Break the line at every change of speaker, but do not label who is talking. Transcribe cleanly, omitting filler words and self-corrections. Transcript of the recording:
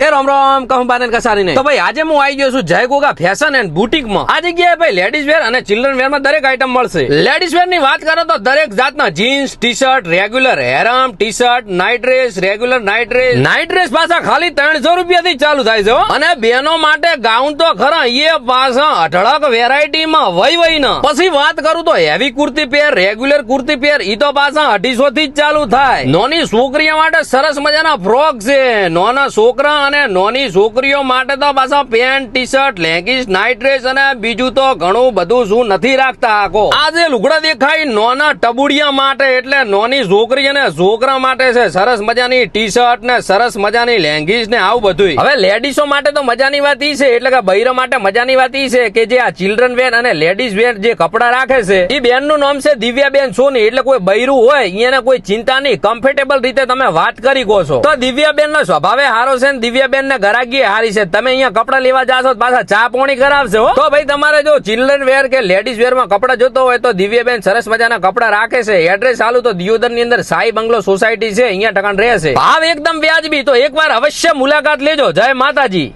એ રામ રામ કહું બાને કસારી નહીં. તો ભાઈ આજે હું આવી ગયો છું જય ગોગા ફેશન એન્ડ બુટીક માં. આ જગ્યાએ ભાઈ લેડીઝ વેર અને ચિલ્ડ્રન વેર માં દરેક આઈટમ મળશે. લેડીઝ વેર ની વાત કરો તો દરેક જાતના jeans, T shirt, regular હેરમ, T shirt, night dress, regular night dress પાછા ખાલી 300 રૂપિયા થી ચાલુ થાય છે. અને બહેનો માટે ગાઉન તો ખરા એ પાછા અઢળક વેરાયટી માં વઈ ને. પછી વાત કરું તો હેવી કુર્તી પેર, રેગ્યુલર કુર્તી પેર ઈ તો પાછા 250 થી જ ચાલુ થાય. નોની છોકરીઓ માટે સરસ મજાના ફ્રોક છે. નાના છોકરા અને નાની છોકરીઓ માટે તો પાછા pant, T shirt, leggings, night dress અને બીજું તો ઘણું બધું શું નથી રાખતા આખો. આ જે લુગડા દેખાય નાના ટબુડિયા માટે એટલે નાની છોકરી અને છોકરા માટે છે. સરસ મજાની ટી શર્ટ ને સરસ મજાની લેગીસ ને આવું બધું. હવે લેડીઝો માટે તો મજાની વાત ઈ છે એટલે કે બૈરા માટે મજાની વાત ઈ છે કે જે આ ચિલ્ડ્રન વેર અને લેડીઝ વેર જે કપડા રાખે છે એ બેન નું નામ છે દિવ્યાબેન સોની. એટલે કોઈ બૈરું હોય એને કોઈ ચિંતા નહીં, કમ્ફર્ટેબલ રીતે તમે વાત કરી કહો છો. તો દિવ્યાબેન નો સ્વભાવે હારો છે ને દિવ્યાબેન ને ગરાગી હારી છે. તમે અહીંયા કપડા લેવા જાશો પાછા ચા પાણી કરાવશે. તો ભાઈ તમારે જો ચિલ્ડ્રન વેર કે લેડીઝ વેર માં કપડા જોતો હોય તો દિવ્યાબેન સરસ મજાના કપડા રાખે છે. એડ્રેસ ચાલુ તો દિયોદર ની અંદર સાઈ બંગલો સોસાયટી છે, અહીંયા ટકાણ રહે છે. ભાવ એકદમ વ્યાજબી. તો એકવાર અવશ્ય મુલાકાત લેજો. જય માતાજી.